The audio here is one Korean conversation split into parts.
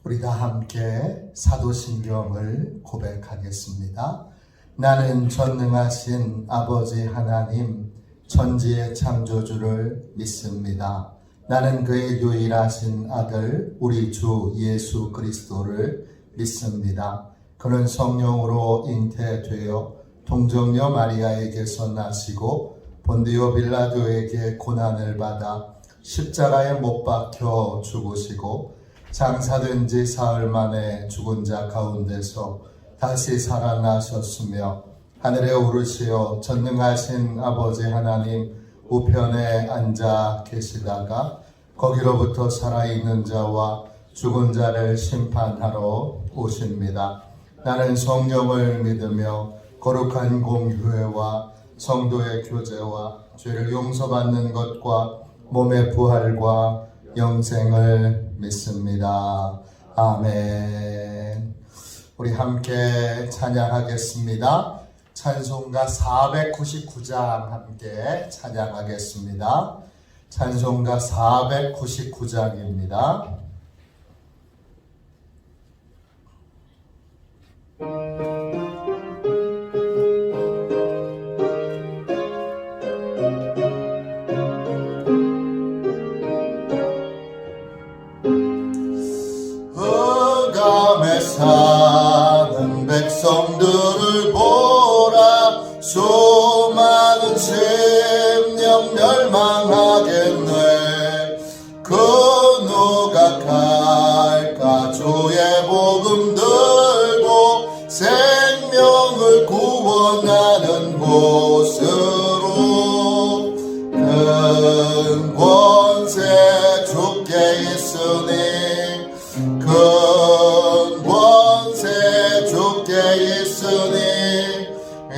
우리 다 함께 사도신경을 고백하겠습니다. 나는 전능하신 아버지 하나님 천지의 창조주를 믿습니다. 나는 그의 유일하신 아들 우리 주 예수 그리스도를 믿습니다. 그는 성령으로 잉태되어 동정녀 마리아에게서 나시고 본디오 빌라도에게 고난을 받아 십자가에 못 박혀 죽으시고 장사된 지 사흘 만에 죽은 자 가운데서 다시 살아나셨으며 하늘에 오르시어 전능하신 아버지 하나님 우편에 앉아 계시다가 거기로부터 살아있는 자와 죽은 자를 심판하러 오십니다. 나는 성령을 믿으며 거룩한 공휴회와 성도의 교제와 죄를 용서받는 것과 몸의 부활과 영생을 믿습니다. 아멘. 우리 함께 찬양하겠습니다. 찬송가 499장 함께 찬양하겠습니다. 찬송가 499장입니다. 사는 백성들을 보라 수많은 심령 멸망하겠네. 그 누가 갈까 주의 복음 들고 생명을 구원하는 곳으로. 큰 권세 주께 있으니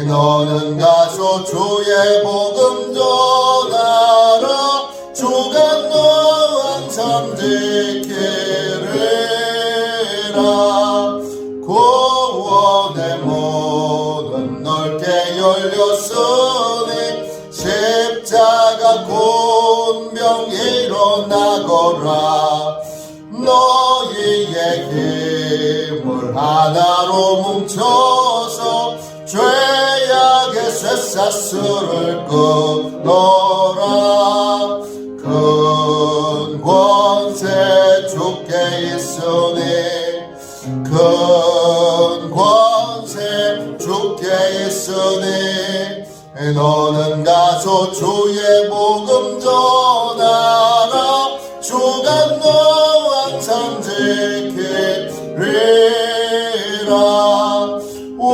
너는 가서 주의 복음 전하라. 주가 너 항상 지키리라. 구원의 문은 넓게 열렸으니 십자가 군병 일어나거라. 너희의 힘을 하나로 뭉쳐서 죄악의 쇠사슬을 끊어라. 큰 권세 주께 있으니 큰 권세 주께 있으니 너는 가서 주의 복음 전하라. 주가 너 항상 지키리라. 왜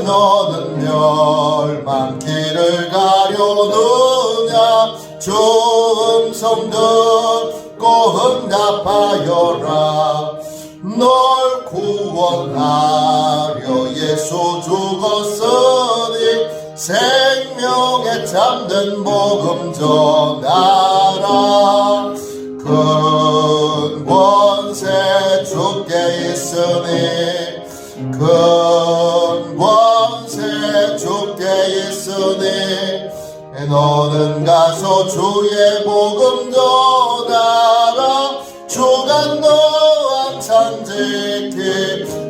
너는 멸망길을 가려느냐. 주 음성 듣고 응답하여라. 널 구원하려 예수 죽었으니 생명에 잠든 복음 전하라. 큰 권세 주께 있으니 큰 권세 주께 있으니 너는 가서 주의 복음 전하라. 주가 너 항상 지키리라.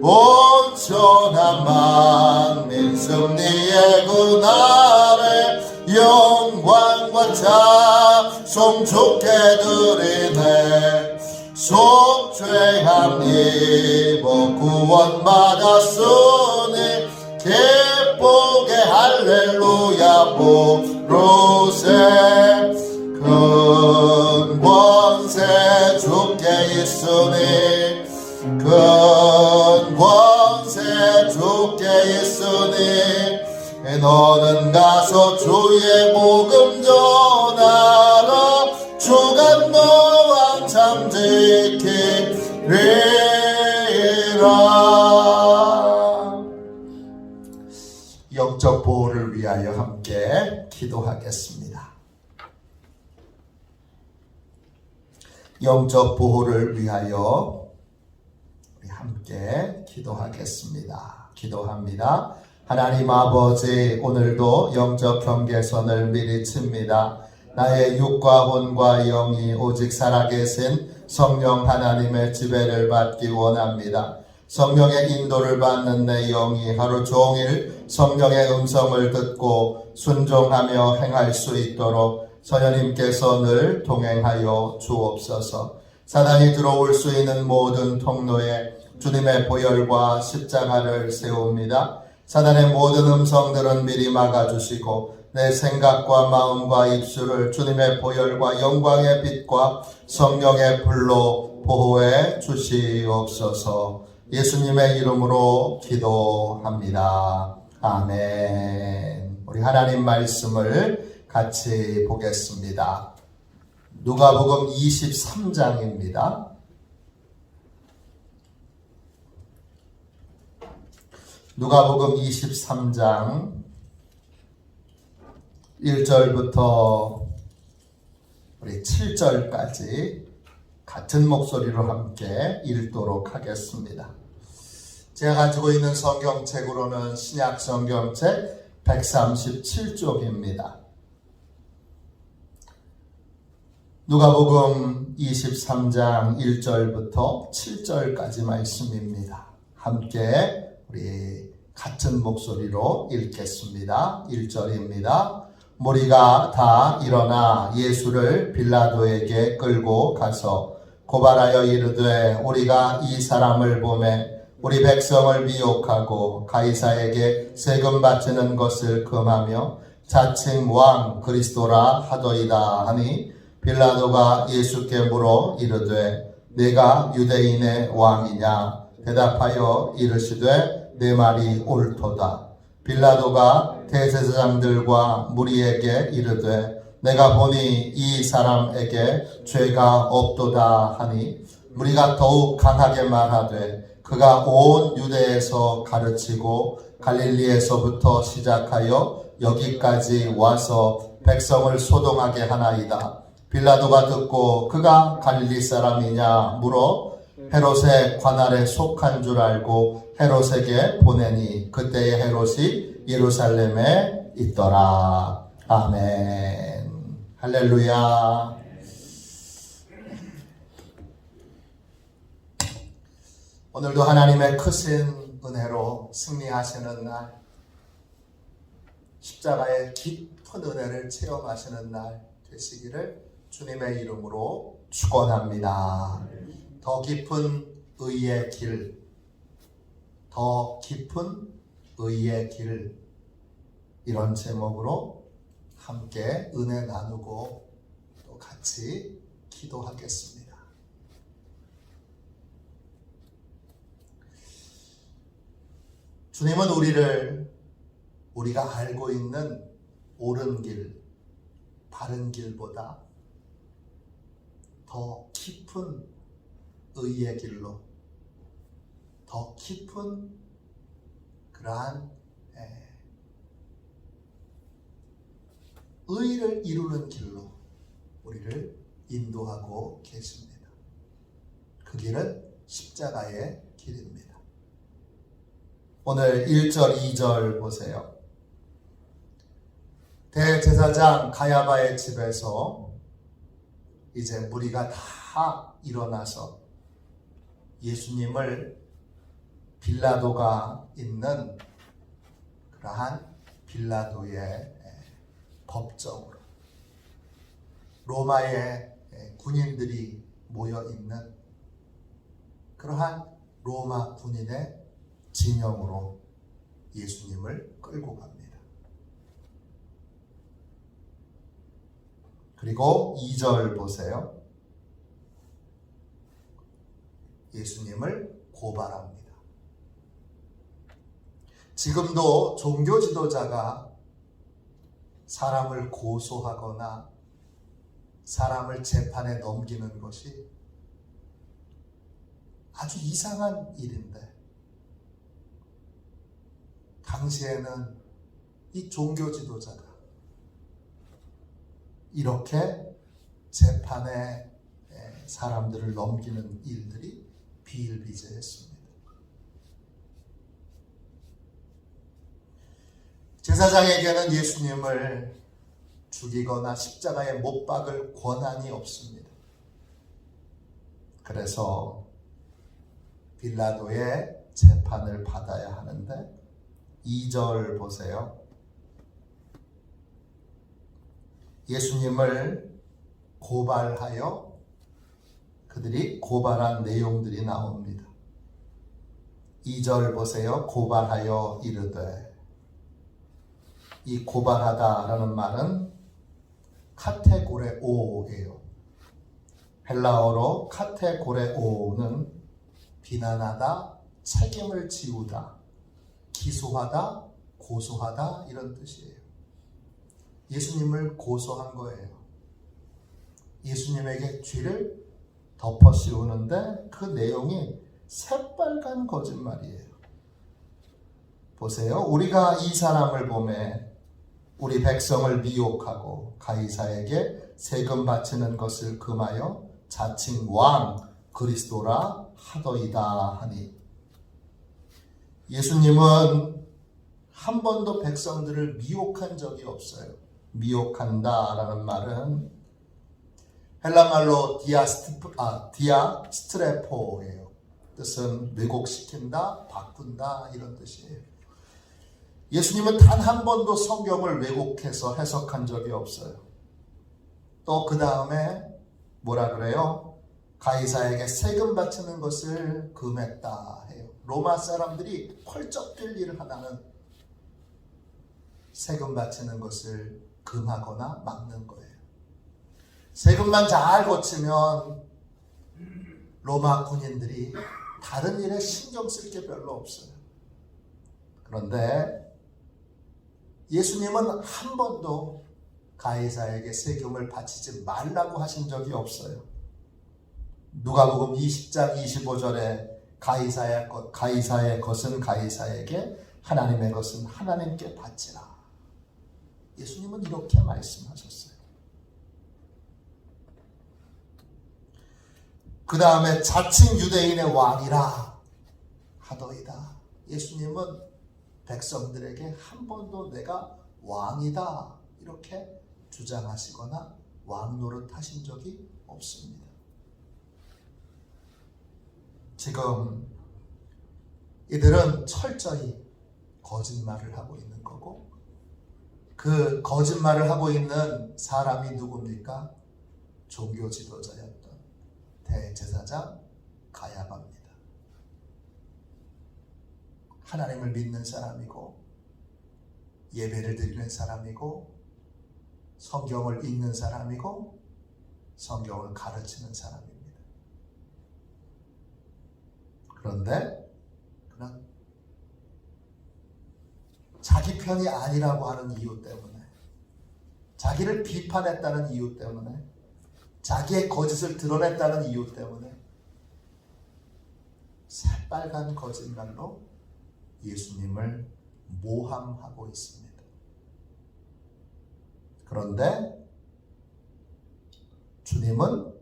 온천한 만민 승리의 그날에 영광과 찬송 주께 드리네. 속죄함 입어 구원받았으니 기쁘게 할렐루야 부르세. 큰 권세 주께 있으니 큰 권세 주께 있으니 너는 가서 주의 복음 전하라. 주가 너 항상 지키리라. 영적 보호를 위하여 함께 기도하겠습니다. 영적 보호를 위하여 우리 함께 기도하겠습니다. 기도합니다. 하나님 아버지, 오늘도 영적 경계선을 미리 칩니다. 나의 육과魂과 영이 오직 살아계신 성령 하나님의 지배를 받기 원합니다. 성령의 인도를 받는 내 영이 하루 종일 성령의 음성을 듣고 순종하며 행할 수 있도록 성령님께서 늘 동행하여 주옵소서. 사단이 들어올 수 있는 모든 통로에 주님의 보혈과 십자가를 세웁니다. 사단의 모든 음성들은 미리 막아주시고 내 생각과 마음과 입술을 주님의 보혈과 영광의 빛과 성령의 불로 보호해 주시옵소서. 예수님의 이름으로 기도합니다. 아멘. 우리 하나님 말씀을 같이 보겠습니다. 누가복음 23장입니다. 누가복음 23장 1절부터 우리 7절까지 같은 목소리로 함께 읽도록 하겠습니다. 제가 가지고 있는 성경책으로는 신약 성경책 137쪽입니다. 누가복음 23장 1절부터 7절까지 말씀입니다. 함께 우리 같은 목소리로 읽겠습니다. 1절입니다. 무리가 다 일어나 예수를 빌라도에게 끌고 가서 고발하여 이르되 우리가 이 사람을 보매 우리 백성을 미혹하고 가이사에게 세금 바치는 것을 금하며 자칭 왕 그리스도라 하더이다 하니 빌라도가 예수께 물어 이르되 내가 유대인의 왕이냐 대답하여 이르시되 내 말이 옳도다. 빌라도가 대제사장들과 무리에게 이르되 내가 보니 이 사람에게 죄가 없도다 하니 무리가 더욱 강하게 말하되 그가 온 유대에서 가르치고 갈릴리에서부터 시작하여 여기까지 와서 백성을 소동하게 하나이다. 빌라도가 듣고 그가 갈릴리 사람이냐 물어 헤롯의 관할에 속한 줄 알고 헤롯에게 보내니 그때의 헤롯이 예루살렘에 있더라. 아멘. 할렐루야. 오늘도 하나님의 크신 은혜로 승리하시는 날, 십자가의 깊은 은혜를 체험하시는 날 되시기를 주님의 이름으로 축원합니다. 더 깊은 의의 길, 더 깊은 의의 길, 이런 제목으로 함께 은혜 나누고 또 같이 기도하겠습니다. 주님은 우리가 알고 있는 옳은 길, 바른 길보다 더 깊은 의의 길로, 더 깊은 그러한 의를 이루는 길로 우리를 인도하고 계십니다. 그 길은 십자가의 길입니다. 오늘 1절, 2절 보세요. 대제사장 가야바의 집에서 이제 무리가 다 일어나서 예수님을 빌라도가 있는 그러한 빌라도의 법정으로, 로마의 군인들이 모여 있는 그러한 로마 군인의 진영으로 예수님을 끌고 갑니다. 그리고 2절 보세요. 예수님을 고발합니다. 지금도 종교 지도자가 사람을 고소하거나 사람을 재판에 넘기는 것이 아주 이상한 일인데, 당시에는 이 종교 지도자가 이렇게 재판에 사람들을 넘기는 일들이 비일비재했습니다. 제사장에게는 예수님을 죽이거나 십자가에 못 박을 권한이 없습니다. 그래서 빌라도의 재판을 받아야 하는데 2절 보세요. 예수님을 고발하여 그들이 고발한 내용들이 나옵니다. 2절 보세요. 고발하여 이르되. 이 고발하다라는 말은 카테고레오예요. 헬라어로 카테고레오는 비난하다, 책임을 지우다, 기소하다, 고소하다 이런 뜻이에요. 예수님을 고소한 거예요. 예수님에게 죄를 덮어 씌우는데 그 내용이 새빨간 거짓말이에요. 보세요. 우리가 이 사람을 보매 우리 백성을 미혹하고 가이사에게 세금 바치는 것을 금하여 자칭 왕 그리스도라 하더이다 하니. 예수님은 한 번도 백성들을 미혹한 적이 없어요. 미혹한다라는 말은 헬라말로 디아스트레포예요. 뜻은 왜곡시킨다, 바꾼다 이런 뜻이에요. 예수님은 단 한 번도 성경을 왜곡해서 해석한 적이 없어요. 또 그 다음에 뭐라 그래요? 가이사에게 세금 바치는 것을 금했다 해요. 로마 사람들이 펄쩍 뛸 일 하나는 세금 바치는 것을 금하거나 막는 거예요. 세금만 잘 거치면 로마 군인들이 다른 일에 신경 쓸 게 별로 없어요. 그런데 예수님은 한 번도 가이사에게 세금을 바치지 말라고 하신 적이 없어요. 누가복음 20장 25절에 가이사의 것은 가이사에게, 하나님의 것은 하나님께 바치라. 예수님은 이렇게 말씀하셨어요. 그 다음에 자칭 유대인의 왕이라 하더이다. 예수님은 백성들에게 한 번도 내가 왕이다 이렇게 주장하시거나 왕 노릇하신 적이 없습니다. 지금 이들은 철저히 거짓말을 하고 있는 거고, 그 거짓말을 하고 있는 사람이 누굽니까? 종교 지도자였던 대제사장 가야바입니다. 하나님을 믿는 사람이고 예배를 드리는 사람이고 성경을 읽는 사람이고 성경을 가르치는 사람입니다. 그런데 그는 자기 편이 아니라고 하는 이유 때문에, 자기를 비판했다는 이유 때문에, 자기의 거짓을 드러냈다는 이유 때문에 새빨간 거짓말로 예수님을 모함하고 있습니다. 그런데 주님은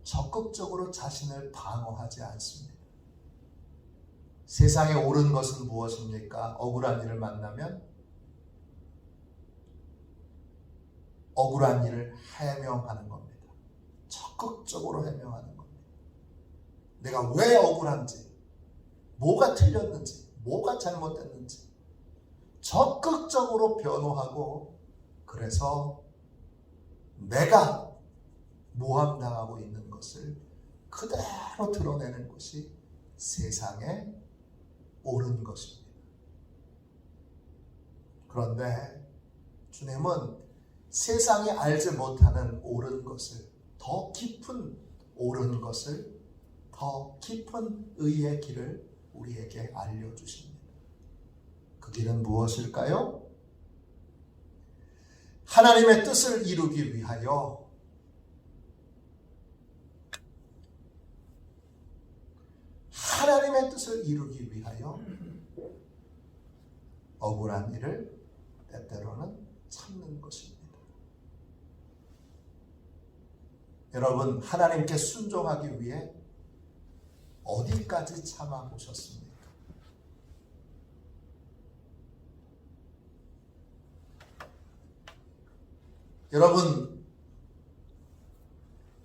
적극적으로 자신을 방어하지 않습니다. 세상에 옳은 것은 무엇입니까? 억울한 일을 만나면 억울한 일을 해명하는 겁니다. 적극적으로 해명하는 겁니다. 내가 왜 억울한지, 뭐가 틀렸는지, 뭐가 잘못됐는지 적극적으로 변호하고, 그래서 내가 모함당하고 있는 것을 그대로 드러내는 것이 세상에 옳은 것입니다. 그런데 주님은 세상이 알지 못하는 옳은 것을, 더 깊은 옳은 것을, 더 깊은 의의 길을 우리에게 알려주십니다. 그 길은 무엇일까요? 하나님의 뜻을 이루기 위하여 하나님의 뜻을 이루기 위하여 억울한 일을 때때로는 참는 것입니다. 여러분, 하나님께 순종하기 위해 어디까지 참아보셨습니까? 여러분,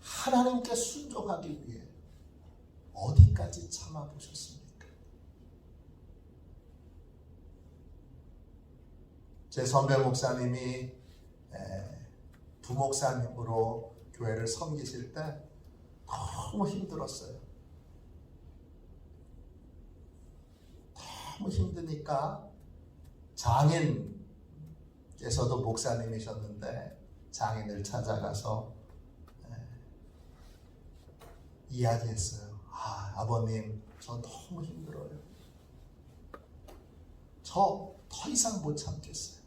하나님께 순종하기 위해 어디까지 참아보셨습니까? 제 선배 목사님이 부목사님으로 교회를 섬기실 때 너무 힘들었어요. 너무 힘드니까 장인께서도 목사님이셨는데 장인을 찾아가서 이야기했어요. 아버님, 저 너무 힘들어요. 저 더 이상 못 참겠어요.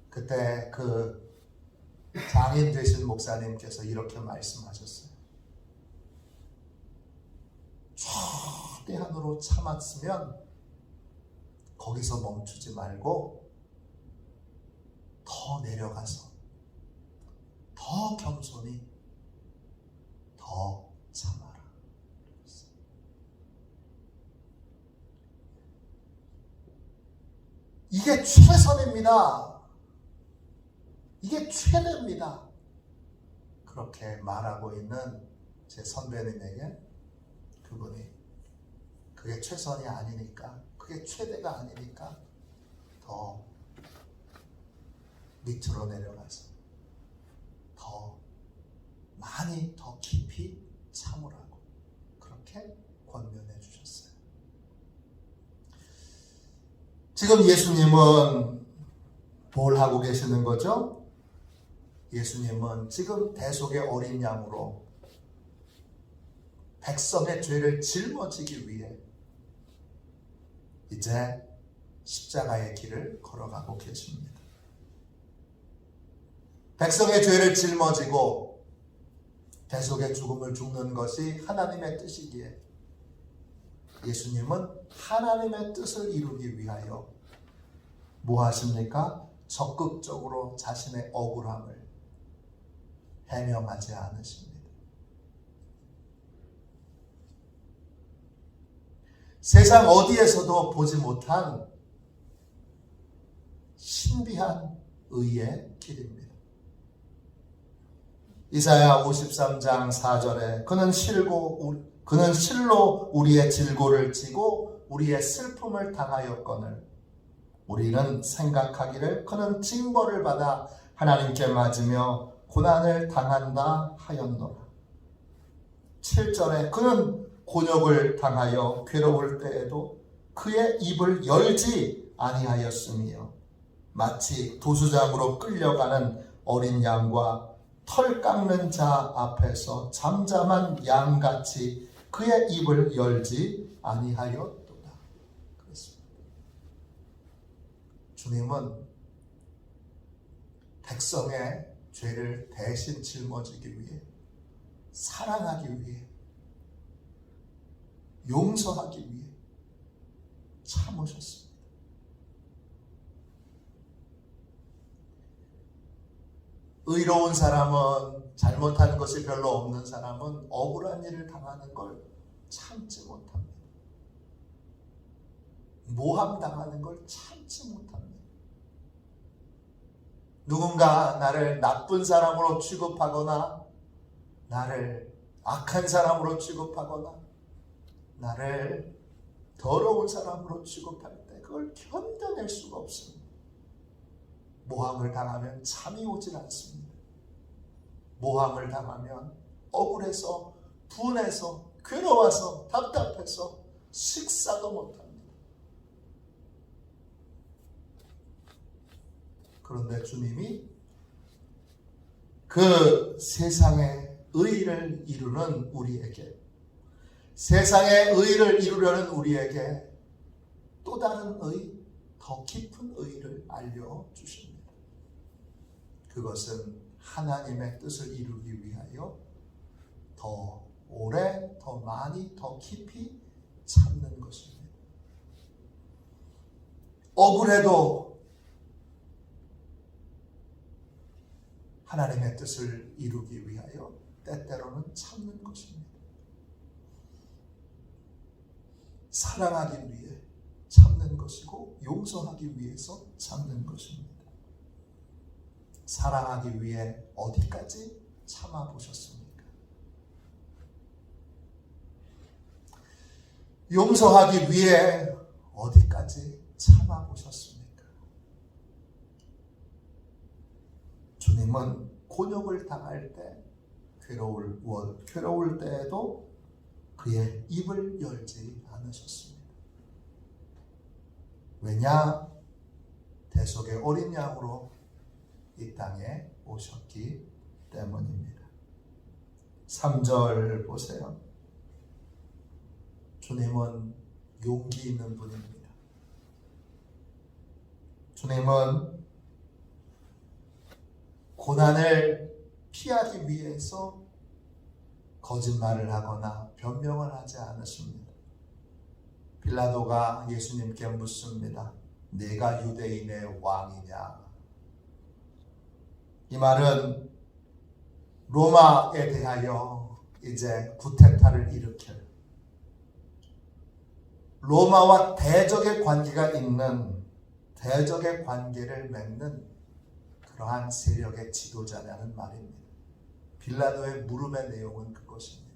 그때 그 장인 되신 목사님께서 이렇게 말씀하셨어요. 최대한으로 참았으면 거기서 멈추지 말고 더 내려가서 더 겸손히 더 참아라. 이게 최선입니다. 이게 최대입니다. 그렇게 말하고 있는 제 선배님에게 그분이 그게 최선이 아니니까, 그게 최대가 아니니까 더 밑으로 내려가서 더 많이 더 깊이 참으라고 그렇게 권면해 주셨어요. 지금 예수님은 뭘 하고 계시는 거죠? 예수님은 지금 대속의 어린 양으로 백성의 죄를 짊어지기 위해 이제 십자가의 길을 걸어가고 계십니다. 백성의 죄를 짊어지고 대속의 죽음을 죽는 것이 하나님의 뜻이기에 예수님은 하나님의 뜻을 이루기 위하여 뭐 하십니까? 적극적으로 자신의 억울함을 해명하지 않으십니다. 세상 어디에서도 보지 못한 신비한 의의 길입니다. 이사야 53장 4절에 그는 실로 우리의 질고를 지고 우리의 슬픔을 당하였거늘 우리는 생각하기를 그는 징벌을 받아 하나님께 맞으며 고난을 당한다 하였노라. 7절에 그는 곤욕을 당하여 괴로울 때에도 그의 입을 열지 아니하였으며 마치 도수장으로 끌려가는 어린 양과 털 깎는 자 앞에서 잠잠한 양같이 그의 입을 열지 아니하였도다. 그렇습니다. 주님은 백성의 죄를 대신 짊어지기 위해, 사랑하기 위해, 용서하기 위해 참으셨습니다. 의로운 사람은, 잘못한 것이 별로 없는 사람은 억울한 일을 당하는 걸 참지 못합니다. 모함당하는 걸 참지 못합니다. 누군가 나를 나쁜 사람으로 취급하거나 나를 악한 사람으로 취급하거나 나를 더러운 사람으로 취급할 때 그걸 견뎌낼 수가 없습니다. 모함을 당하면 잠이 오질 않습니다. 모함을 당하면 억울해서, 분해서, 괴로워서, 답답해서 식사도 못합니다. 그런데 주님이 그 세상의 의를 이루는 우리에게, 세상의 의를 이루려는 우리에게 또 다른 의, 더 깊은 의를 알려주십니다. 그것은 하나님의 뜻을 이루기 위하여 더 오래, 더 많이, 더 깊이 참는 것입니다. 억울해도 하나님의 뜻을 이루기 위하여 때때로는 참는 것입니다. 사랑하기 위해 참는 것이고 용서하기 위해서 참는 것입니다. 사랑하기 위해 어디까지 참아보셨습니까? 용서하기 위해 어디까지 참아보셨습니까? 주님은 곤욕을 당할 때, 괴로울 때에도 그의 입을 열지 않으셨습니다. 왜냐? 대속의 어린 양으로 이 땅에 오셨기 때문입니다. 3절 보세요. 주님은 용기 있는 분입니다. 주님은 고난을 피하기 위해서 거짓말을 하거나 변명을 하지 않으십니다. 빌라도가 예수님께 묻습니다. 내가 유대인의 왕이냐? 이 말은 로마에 대하여 이제 쿠데타를 일으킬, 로마와 대적의 관계가 있는, 대적의 관계를 맺는 그러한 세력의 지도자라는 말입니다. 빌라도의 물음의 내용은 그것입니다.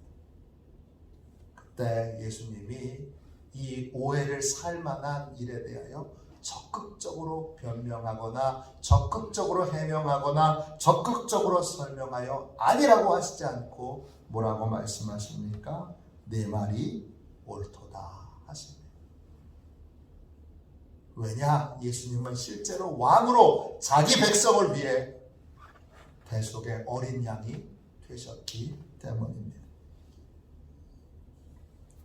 그때 예수님이 이 오해를 살 만한 일에 대하여 적극적으로 변명하거나 적극적으로 해명하거나 적극적으로 설명하여 아니라고 하시지 않고 뭐라고 말씀하십니까? 내 말이 옳도다 하십니다. 왜냐? 예수님은 실제로 왕으로 자기 백성을 위해 대속의 어린 양이 되셨기 때문입니다.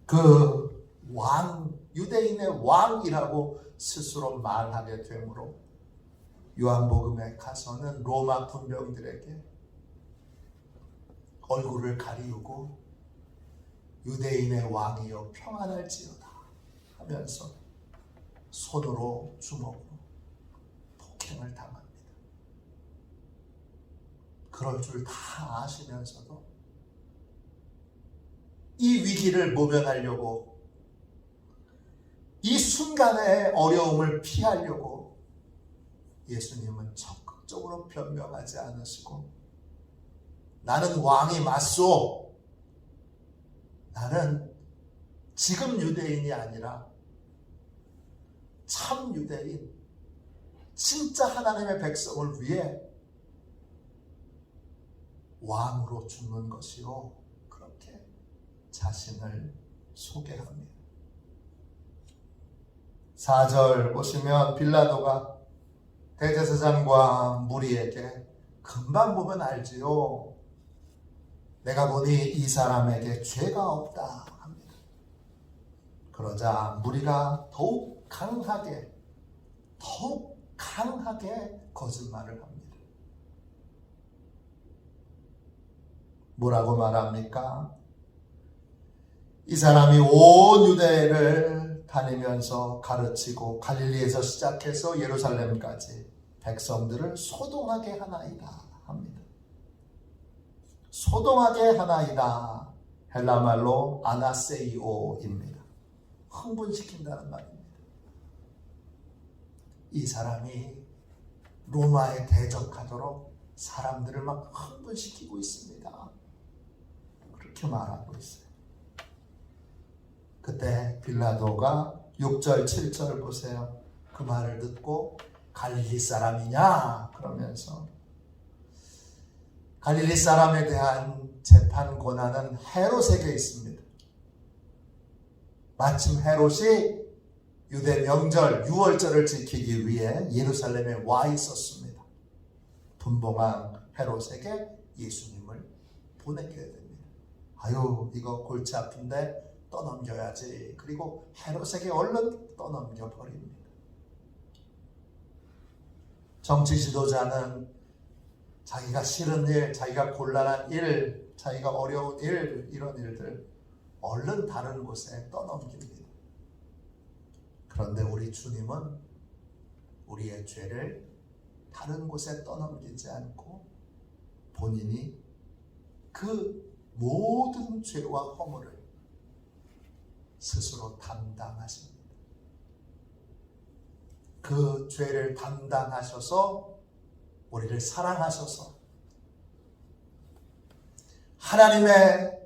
그 왕, 유대인의 왕이라고 스스로 말하게 되므로 요한복음에 가서는 로마 군병들에게 얼굴을 가리우고 유대인의 왕이여 평안할지어다 하면서 손으로 주먹으로 폭행을 당합니다. 그럴 줄 다 아시면서도 이 위기를 모면하려고, 이 순간의 어려움을 피하려고 예수님은 적극적으로 변명하지 않으시고, 나는 왕이 맞소, 나는 지금 유대인이 아니라 참 유대인, 진짜 하나님의 백성을 위해 왕으로 죽는 것이요, 그렇게 자신을 소개합니다. 4절 보시면 빌라도가 대제사장과 무리에게 금방 보면 알지요, 내가 보니 이 사람에게 죄가 없다 합니다. 그러자 무리가 더욱 강하게 거짓말을 합니다. 뭐라고 말합니까? 이 사람이 온 유대를 다니면서 가르치고 갈릴리에서 시작해서 예루살렘까지 백성들을 소동하게 하나이다 합니다. 소동하게 하나이다, 헬라말로 아나세이오입니다. 흥분시킨다는 말입니다. 이 사람이 로마에 대적하도록 사람들을 막 흥분시키고 있습니다. 그렇게 말하고 있어요. 그때 빌라도가 6절 7절 보세요. 그 말을 듣고 갈릴리 사람이냐 그러면서, 갈릴리 사람에 대한 재판 권한은 헤롯에게 있습니다. 마침 헤롯이 유대 명절 유월절을 지키기 위해 예루살렘에 와 있었습니다. 분봉왕 헤롯에게 예수님을 보내게 됩니다. 아유, 이거 골치 아픈데 떠넘겨야지. 그리고 헤롯에게 얼른 떠넘겨 버립니다. 정치 지도자는 자기가 싫은 일, 자기가 곤란한 일, 자기가 어려운 일, 이런 일들 얼른 다른 곳에 떠넘깁니다. 그런데 우리 주님은 우리의 죄를 다른 곳에 떠넘기지 않고 본인이 그 모든 죄와 허물을 스스로 담당하십니다. 그 죄를 담당하셔서 우리를 사랑하셔서 하나님의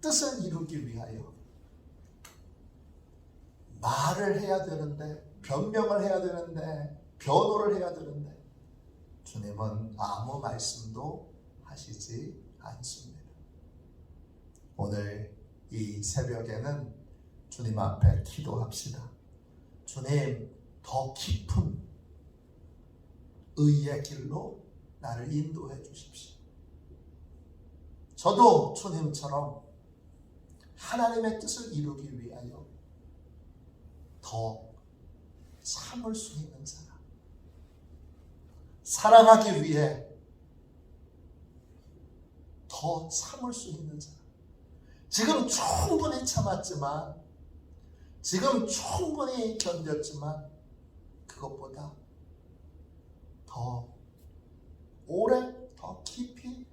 뜻을 이루기 위하여 말을 해야 되는데, 변명을 해야 되는데, 변호를 해야 되는데 주님은 아무 말씀도 하시지 않습니다. 오늘 이 새벽에는 주님 앞에 기도합시다. 주님, 더 깊은 의의 길로 나를 인도해 주십시오. 저도 주님처럼 하나님의 뜻을 이루기 위하여 더 참을 수 있는 사람, 사랑하기 위해 더 참을 수 있는 사람, 지금 충분히 참았지만, 지금 충분히 견뎠지만 그것보다 더 오래, 더 깊이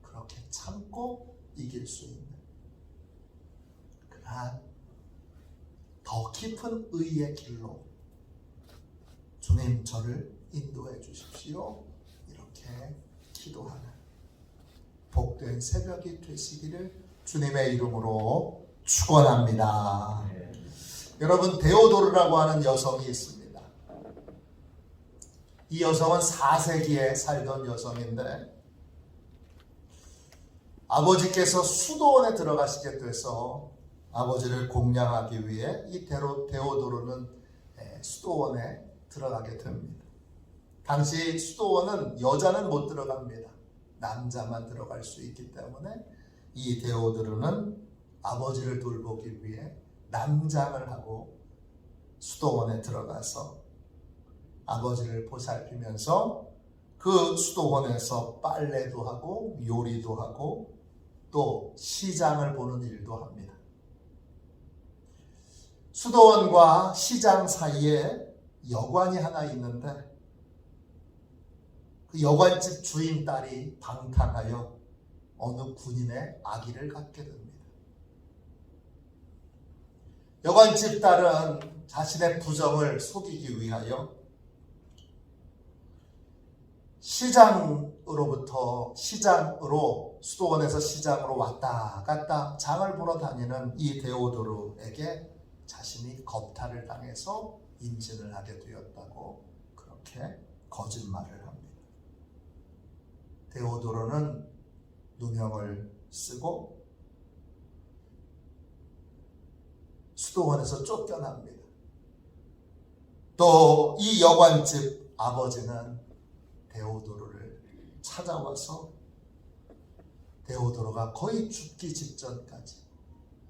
그렇게 참고 이길 수 있는 그러한 더 깊은 의의 길로 주님 저를 인도해 주십시오. 이렇게 기도하는 복된 새벽이 되시기를 주님의 이름으로 축원합니다. 여러분, 데오도르라고 하는 여성이 있습니다. 이 여성은 4세기에 살던 여성인데 아버지께서 수도원에 들어가시게 돼서 아버지를 공양하기 위해 이 데오도르는 수도원에 들어가게 됩니다. 당시 수도원은 여자는 못 들어갑니다. 남자만 들어갈 수 있기 때문에 이 데오도르는 아버지를 돌보기 위해 남장을 하고 수도원에 들어가서 아버지를 보살피면서 그 수도원에서 빨래도 하고 요리도 하고 또 시장을 보는 일도 합니다. 수도원과 시장 사이에 여관이 하나 있는데 그 여관집 주인 딸이 방탕하여 어느 군인의 아기를 갖게 됩니다. 여관집 딸은 자신의 부정을 속이기 위하여 수도원에서 시장으로 왔다 갔다 장을 보러 다니는 이 데오도르에게 자신이 겁탈을 당해서 임신을 하게 되었다고 그렇게 거짓말을 합니다. 데오도르는 누명을 쓰고 수도원에서 쫓겨납니다. 또 이 여관집 아버지는 데오도르를 찾아와서 데오도르가 거의 죽기 직전까지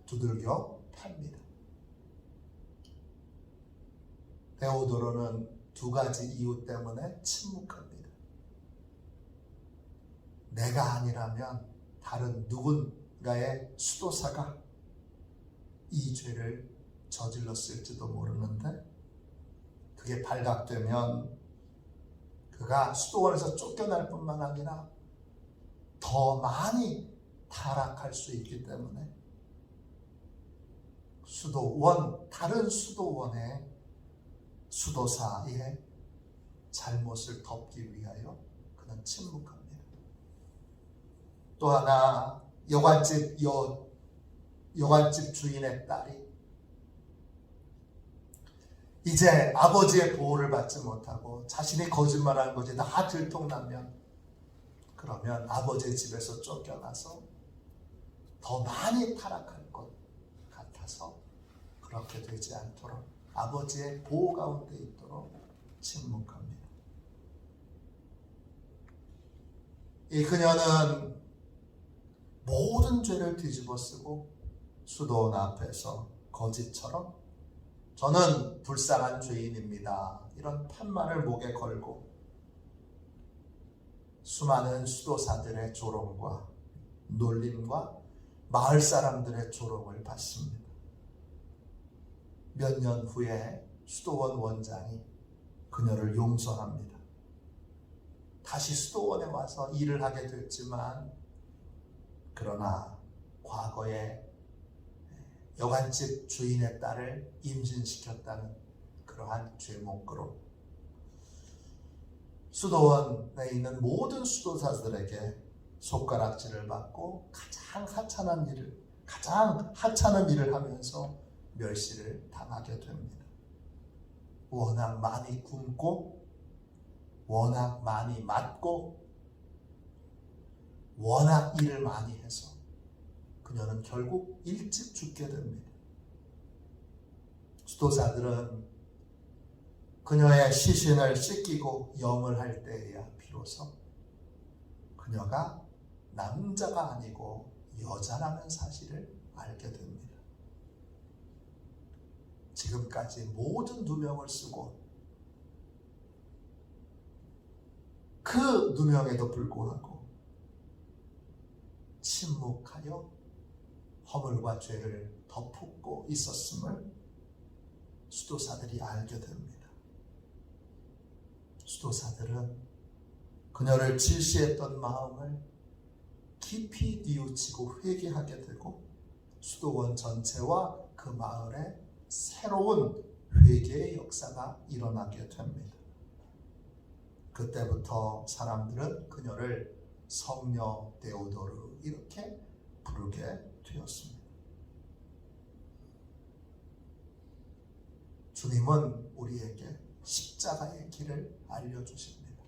두들겨 팹니다. 데오도르는 두 가지 이유 때문에 침묵합니다. 내가 아니라면 다른 누군가의 수도사가 이 죄를 저질렀을지도 모르는데 그게 발각되면 그가 수도원에서 쫓겨날 뿐만 아니라 더 많이 타락할 수 있기 때문에 다른 수도원의 수도사의 잘못을 덮기 위하여 그는 침묵합니다. 또 하나 여관집 주인의 딸이 이제 아버지의 보호를 받지 못하고 자신이 거짓말한 것이 다 들통나면 그러면 아버지의 집에서 쫓겨나서 더 많이 타락할 것 같아서 그렇게 되지 않도록 아버지의 보호 가운데 있도록 침묵합니다. 이 그녀는 모든 죄를 뒤집어쓰고 수도원 앞에서 거짓처럼 저는 불쌍한 죄인입니다. 이런 팻말을 목에 걸고 수많은 수도사들의 조롱과 놀림과 마을 사람들의 조롱을 받습니다. 몇 년 후에 수도원 원장이 그녀를 용서합니다. 다시 수도원에 와서 일을 하게 됐지만 그러나 과거에 여관집 주인의 딸을 임신시켰다는 그러한 죄목으로 수도원에 있는 모든 수도사들에게 손가락질을 받고 가장 하찮은 일을 하면서 멸시를 당하게 됩니다. 워낙 많이 굶고 워낙 많이 맞고 워낙 일을 많이 해서 그녀는 결국 일찍 죽게 됩니다. 수도사들은 그녀의 시신을 씻기고 염을 할 때에야 비로소 그녀가 남자가 아니고 여자라는 사실을 알게 됩니다. 지금까지 모든 누명을 쓰고 그 누명에도 불구하고 침묵하여 허물과 죄를 덮고 있었음을 수도사들이 알게 됩니다. 수도사들은 그녀를 질시했던 마음을 깊이 뉘우치고 회개하게 되고 수도원 전체와 그 마을에 새로운 회개의 역사가 일어나게 됩니다. 그때부터 사람들은 그녀를 성녀 데오도르 이렇게 부르게 되었습니다. 주님은 우리에게 십자가의 길을 알려주십니다.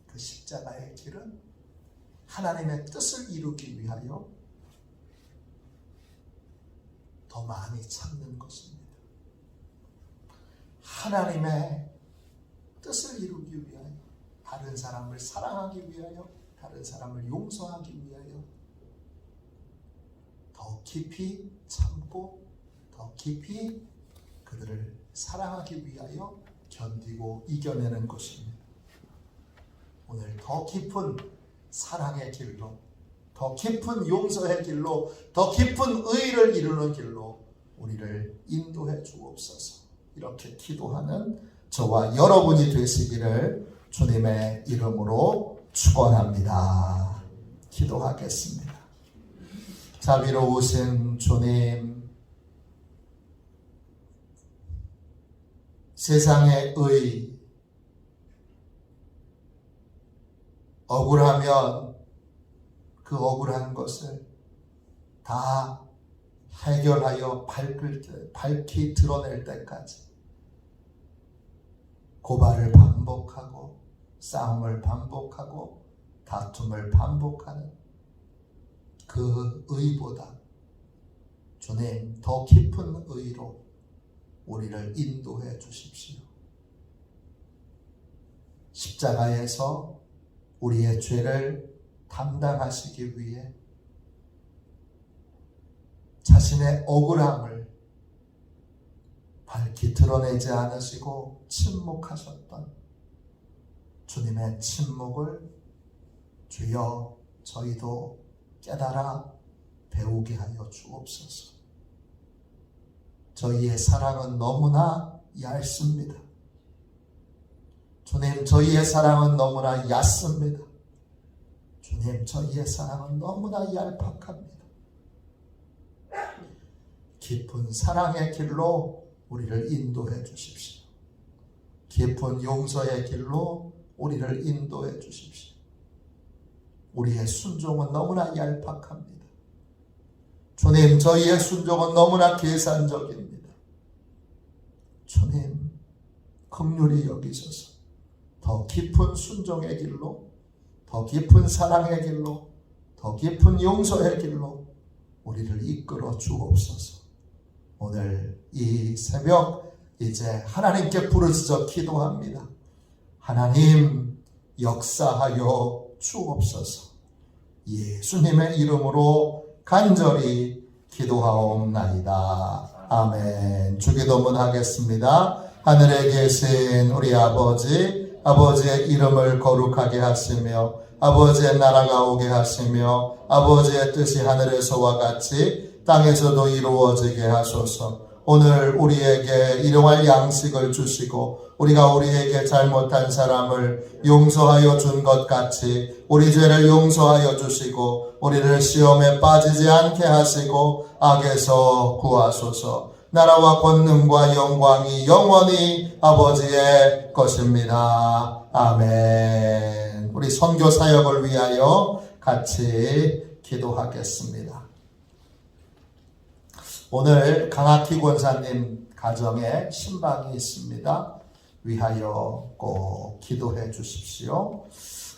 그 십자가의 길은 하나님의 뜻을 이루기 위하여 더 많이 참는 것입니다. 하나님의 뜻을 이루기 위하여, 다른 사람을 사랑하기 위하여, 다른 사람을 용서하기 위하여 더 깊이 참고 더 깊이 그들을 사랑하기 위하여 견디고 이겨내는 것입니다. 오늘 더 깊은 사랑의 길로, 더 깊은 용서의 길로, 더 깊은 의를 이루는 길로 우리를 인도해 주옵소서. 이렇게 기도하는 저와 여러분이 되시기를 주님의 이름으로 축원합니다. 기도하겠습니다. 자비로우신 주님, 세상의 의, 억울하면 그 억울한 것을 다 해결하여 밝히 드러낼 때까지 고발을 반복하고 싸움을 반복하고 다툼을 반복하는 그 의보다 주님 더 깊은 의로 우리를 인도해 주십시오. 십자가에서 우리의 죄를 담당하시기 위해 자신의 억울함을 밝히 드러내지 않으시고 침묵하셨던 주님의 침묵을 주여 저희도 깨달아 배우게 하여 주옵소서. 저희의 사랑은 너무나 얇습니다. 주님, 저희의 사랑은 너무나 얕습니다. 주님, 저희의 사랑은 너무나 얄팍합니다. 깊은 사랑의 길로 우리를 인도해 주십시오. 깊은 용서의 길로 우리를 인도해 주십시오. 우리의 순종은 너무나 얄팍합니다. 주님, 저희의 순종은 너무나 계산적입니다. 주님, 긍휼히 여기셔서 더 깊은 순종의 길로, 더 깊은 사랑의 길로, 더 깊은 용서의 길로 우리를 이끌어 주옵소서. 오늘 이 새벽 이제 하나님께 부르짖어 기도합니다. 하나님 역사하여 주옵소서. 예수님의 이름으로 간절히 기도하옵나이다. 아멘. 주기도문 하겠습니다. 하늘에 계신 우리 아버지, 아버지의 이름을 거룩하게 하시며 아버지의 나라가 오게 하시며 아버지의 뜻이 하늘에서와 같이 땅에서도 이루어지게 하소서. 오늘 우리에게 일용할 양식을 주시고 우리가 우리에게 잘못한 사람을 용서하여 준 것 같이 우리 죄를 용서하여 주시고 우리를 시험에 빠지지 않게 하시고 악에서 구하소서. 나라와 권능과 영광이 영원히 아버지의 것입니다. 아멘. 우리 선교 사역을 위하여 같이 기도하겠습니다. 오늘 강학희 권사님 가정에 신방이 있습니다. 위하여 꼭 기도해 주십시오.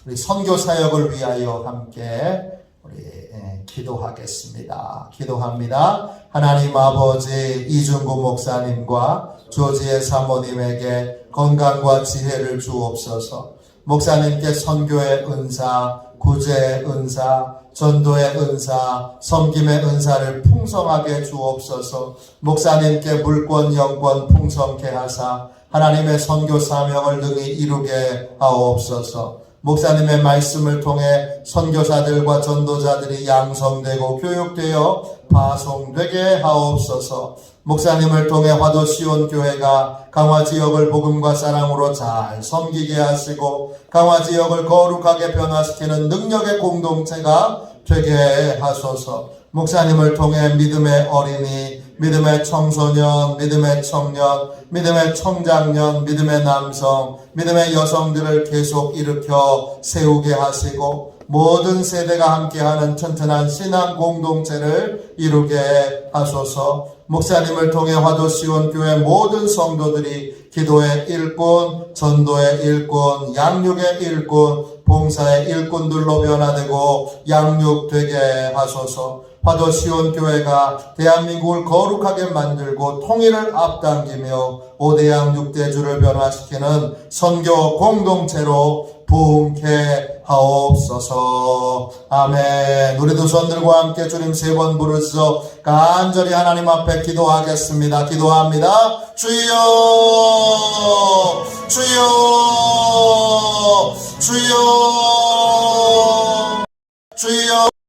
우리 선교 사역을 위하여 함께 우리 기도하겠습니다. 기도합니다. 하나님 아버지, 이중구 목사님과 조지혜 사모님에게 건강과 지혜를 주옵소서. 목사님께 선교의 은사, 구제의 은사, 전도의 은사, 섬김의 은사를 풍성하게 주옵소서. 목사님께 물권, 영권 풍성케 하사 하나님의 선교 사명을 능히 이루게 하옵소서. 목사님의 말씀을 통해 선교사들과 전도자들이 양성되고 교육되어 파송되게 하옵소서. 목사님을 통해 화도 시온교회가 강화 지역을 복음과 사랑으로 잘 섬기게 하시고 강화 지역을 거룩하게 변화시키는 능력의 공동체가 되게 하소서. 목사님을 통해 믿음의 어린이, 믿음의 청소년, 믿음의 청년, 믿음의 청장년, 믿음의 남성, 믿음의 여성들을 계속 일으켜 세우게 하시고 모든 세대가 함께하는 튼튼한 신앙 공동체를 이루게 하소서. 목사님을 통해 화도시온교회 모든 성도들이 기도의 일꾼, 전도의 일꾼, 양육의 일꾼, 봉사의 일꾼들로 변화되고 양육되게 하소서. 화도시온교회가 대한민국을 거룩하게 만들고 통일을 앞당기며 5대양 6대주를 변화시키는 선교 공동체로 부흥케 하옵소서. 아멘. 우리 두 손들과 함께 주님 3번 부르짖어 간절히 하나님 앞에 기도하겠습니다. 기도합니다. 주여, 주여, 주여, 주여.